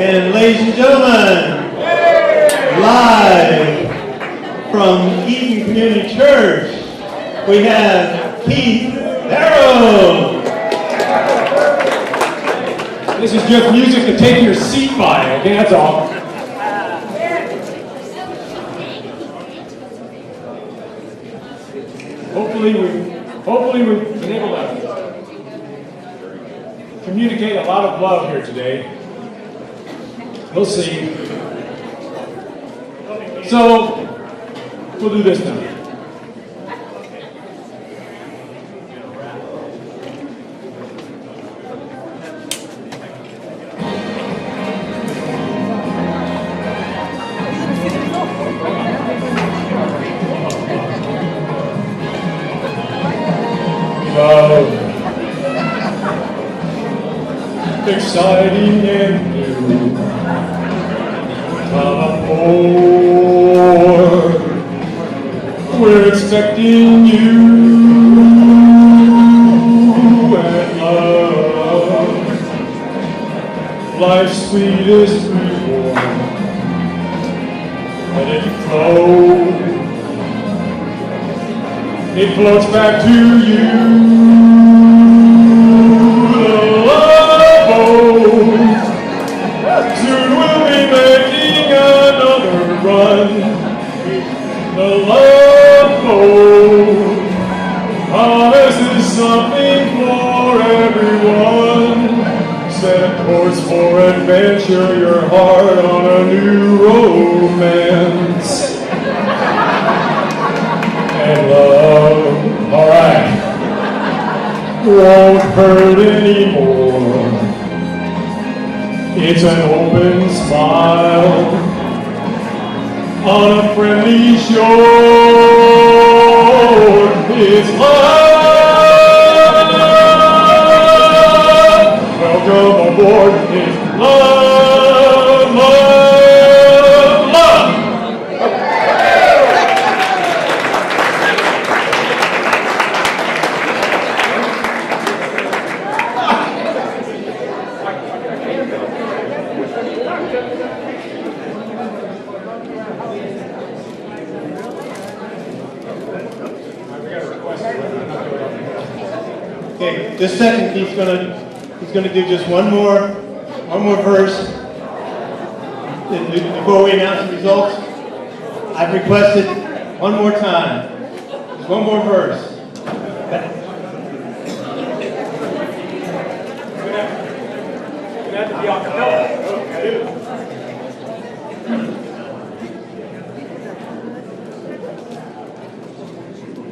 And ladies and gentlemen, live from Eaton Community Church, we have Keith Darrow. This is just music to take your seat by, okay? That's all. Hopefully we've been able to communicate a lot of love here today. We'll see. So, we'll do this now. Exciting and new. Come aboard. We're expecting you and love. Life's sweetest reward. Let it flow. It floats back to you. Soon we'll be making another run. The love boat promises something for everyone. Set a course for adventure, your heart on a new romance. And love, alright, won't hurt anymore. It's an open smile on a friendly shore. It's love. Welcome aboard. It's love, love, love. Okay, this second he's gonna do just one more verse. Before we announce the results, I've requested one more time. Just one more verse.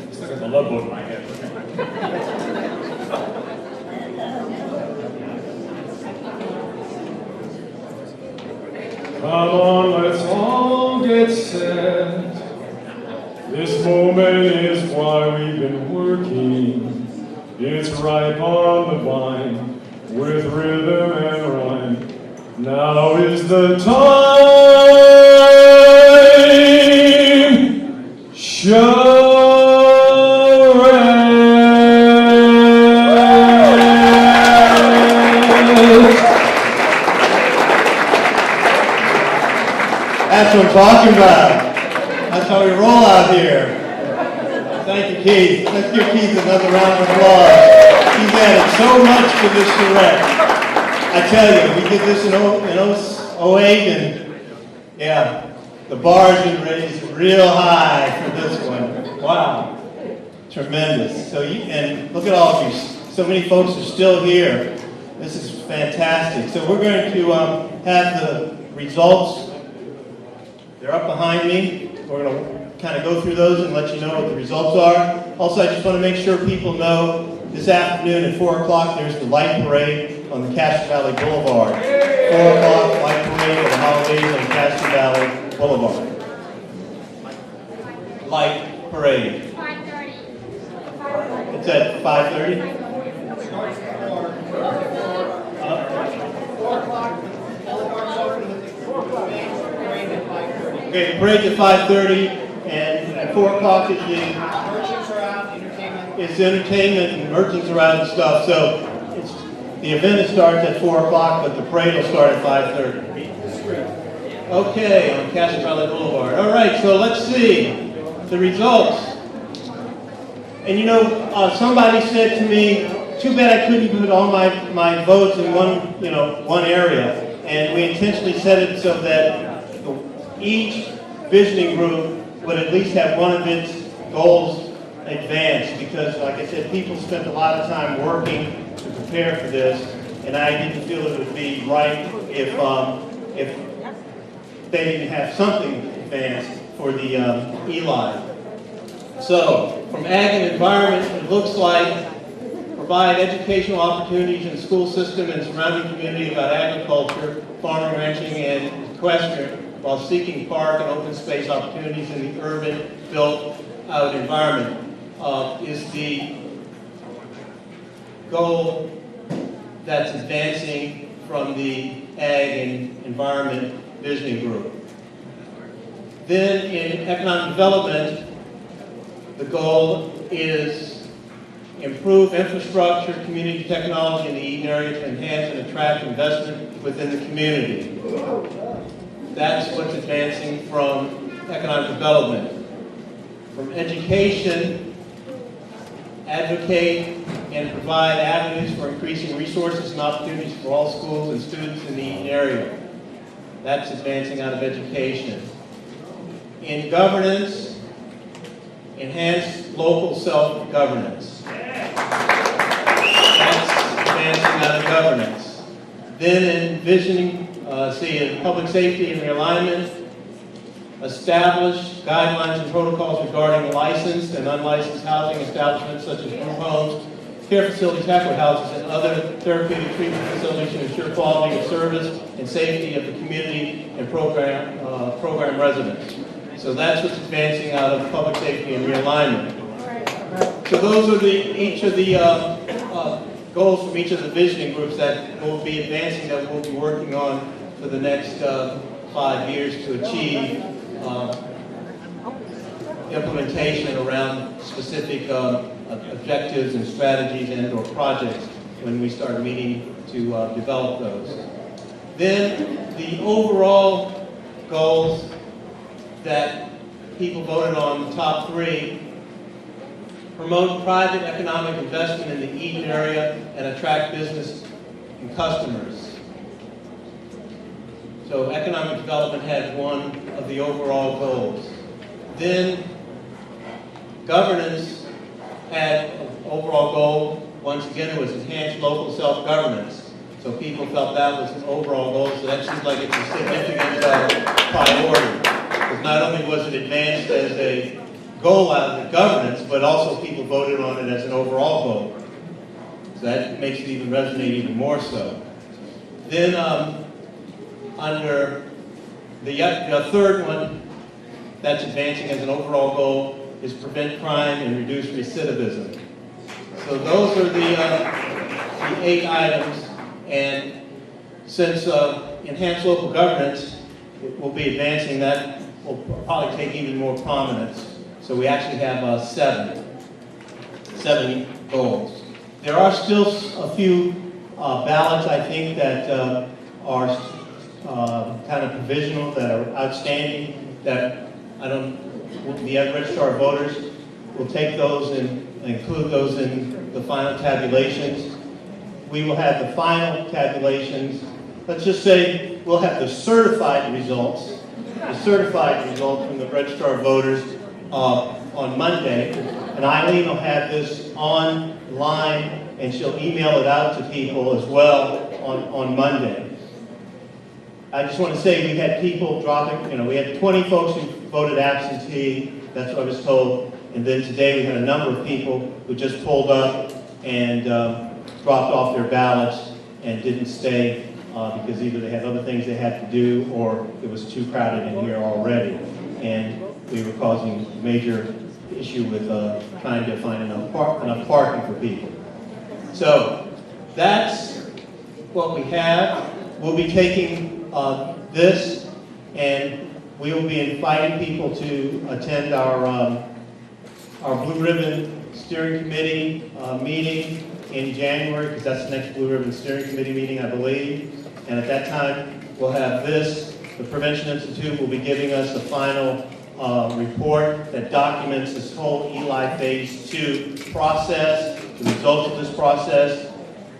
It's like a love boat in my head. Come on, let's all get set. This moment is why we've been working. It's ripe on the vine with rhythm and rhyme. Now is the time. Charrette. That's what I'm talking about. That's how we roll out here. Thank you, Keith. Let's give Keith another round of applause. He's added so much to this charrette. I tell you, we did this in 08, and yeah, the bar's been raised real high for this one. Wow, tremendous. And look at all of you. So many folks are still here. This is fantastic. So we're going to have the results. They're up behind me. We're going to kind of go through those and let you know what the results are. Also, I just want to make sure people know this afternoon at 4 o'clock there's the light parade on the Castro Valley Boulevard. 4 o'clock light parade of the holidays on Castro Valley Boulevard. Light parade. 5:30. It's at 5:30? 4 o'clock. Okay, the parade's at 5:30, and at 4 o'clock is Merchants are out, entertainment. it's entertainment and merchants are out and stuff. So the event starts at 4 o'clock, but the parade will start at 5:30. Street. Okay, on Charrette Boulevard. All right, so let's see the results. And you know, somebody said to me, too bad I couldn't put all my votes in one area. And we intentionally set it so that each visioning group would at least have one of its goals advanced, because like I said, people spent a lot of time working to prepare for this, and I didn't feel it would be right if they didn't have something advanced for the EALI. So, from ag and environment, it looks like provide educational opportunities in the school system and surrounding community about agriculture, farming, ranching, and equestrian, while seeking park and open space opportunities in the urban built-out environment, is the goal that's advancing from the ag and environment visioning group. Then in economic development, the goal is improve infrastructure, community technology in the Eden area to enhance and attract investment within the community. That's what's advancing from economic development. From education, advocate and provide avenues for increasing resources and opportunities for all schools and students in the Eden area. That's advancing out of education. In governance, enhance local self-governance. That's advancing out of governance. Then envisioning, in public safety and realignment, establish guidelines and protocols regarding licensed and unlicensed housing establishments such as group homes, care facilities, halfway houses, and other therapeutic treatment facilities to ensure quality of service and safety of the community and program residents. So that's what's advancing out of public safety and realignment. So those are each of the goals from each of the visioning groups that will be advancing, that we'll be working on for the next 5 years to achieve implementation around specific objectives and strategies and or projects when we start meeting to develop those. Then the overall goals that people voted on, the top 3, promote private economic investment in the Eden area and attract business and customers. So economic development had one of the overall goals. Then governance had an overall goal. Once again, it was enhance local self-governance. So people felt that was an overall goal, so that seems like it's a significant priority. Because not only was it advanced as a goal out of the governance, but also people voted on it as an overall goal. So that makes it even resonate even more so. Then under the third one that's advancing as an overall goal is prevent crime and reduce recidivism. So those are the 8 items, and since enhanced local governance will be advancing, that will probably take even more prominence. So we actually have 7 goals. There are still a few ballots, I think, that are kind of provisional, that are outstanding, that the registrar of voters will take those and include those in the final tabulations. We will have the final tabulations. Let's just say we'll have the certified results from the registrar of voters on Monday, and Eileen will have this online, and she'll email it out to people as well on Monday. I just want to say we had people dropping, we had 20 folks who voted absentee, that's what I was told, and then today we had a number of people who just pulled up and dropped off their ballots and didn't stay because either they had other things they had to do or it was too crowded in here already. And we were causing a major issue with trying to find enough parking for people. So that's what we have. We'll be taking this, and we will be inviting people to attend our Blue Ribbon Steering Committee meeting in January, because that's the next Blue Ribbon Steering Committee meeting, I believe. And at that time, we'll have this the Prevention Institute will be giving us a final report that documents this whole EALI Phase 2 process, the results of this process,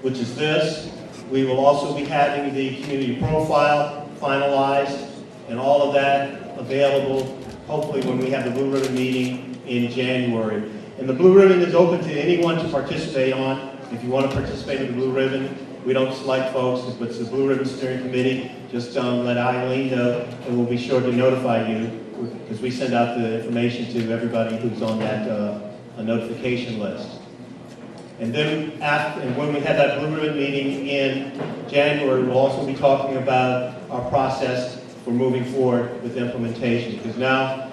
which is this. We will also be having the community profile finalized and all of that available, hopefully when we have the Blue Ribbon meeting in January. And the Blue Ribbon is open to anyone to participate on. If you want to participate in the Blue Ribbon, we don't select folks, but it's the Blue Ribbon Steering Committee. Just let Eileen know, and we'll be sure to notify you, because we send out the information to everybody who's on that a notification list. And then and when we have that Blue Ribbon meeting in January, we'll also be talking about our process for moving forward with implementation. Because now,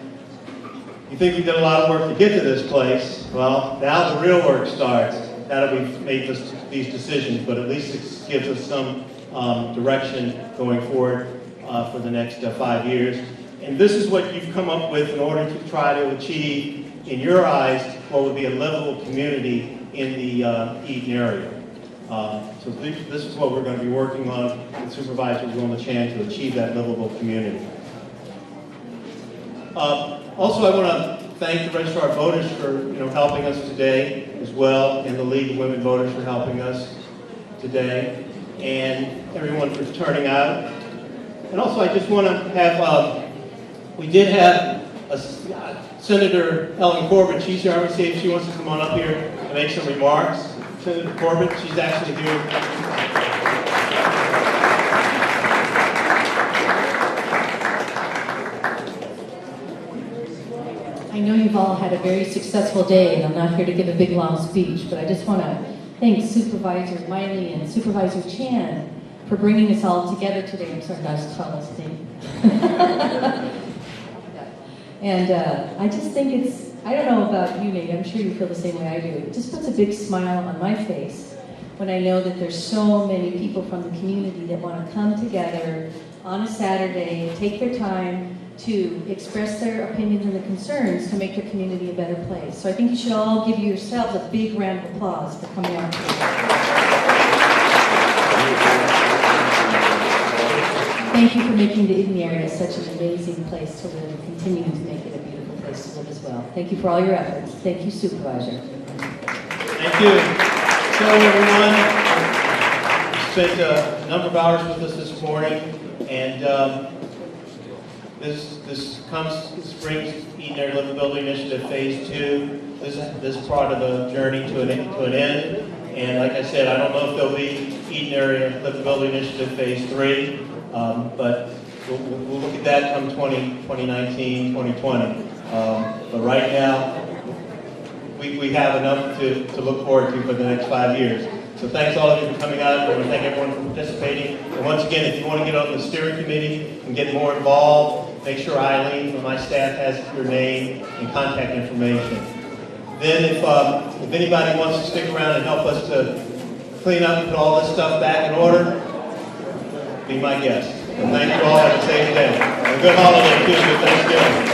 you think we did a lot of work to get to this place. Well, now the real work starts. Now that we've made these decisions, but at least it gives us some direction going forward for the next 5 years. And this is what you've come up with in order to try to achieve, in your eyes, what would be a livable community in the Eden area. So this is what we're going to be working on with Supervisor Wilma Chan to achieve that livable community. Also, I want to thank the Registrar of Voters for helping us today as well, and the League of Women Voters for helping us today, and everyone for turning out. And also, I just want to have, we did have Senator Ellen Corbett. She's here. I'm going to see if she wants to come on up here and make some remarks. Senator Corbett, she's actually here. I know you've all had a very successful day, and I'm not here to give a big long speech, but I just want to thank Supervisor Miley and Supervisor Chan for bringing us all together today. I'm sorry, guys, tell us name. And I just think it's, I don't know about you, Nate, I'm sure you feel the same way I do. It just puts a big smile on my face when I know that there's so many people from the community that want to come together on a Saturday, take their time to express their opinions and their concerns to make their community a better place. So I think you should all give yourselves a big round of applause for coming out today. Thank you for making the Eden area such an amazing place to live and continuing to make it a beautiful place to live as well. Thank you for all your efforts. Thank you, Supervisor. Thank you. So everyone, you spent a number of hours with us this morning, and this brings Eden Area Livability Initiative Phase 2. This part of the journey to an end. And like I said, I don't know if there'll be Eden Area Livability Initiative Phase 3. But we'll look at that come 2019, 2020. But right now, we have enough to look forward to for the next 5 years. So thanks all of you for coming out. I want to thank everyone for participating. And once again, if you want to get on the steering committee and get more involved, make sure Eileen from my staff has your name and contact information. Then if anybody wants to stick around and help us to clean up and put all this stuff back in order, be my guest. And thank you all. Have a safe day. And a good holiday too. Good Thanksgiving.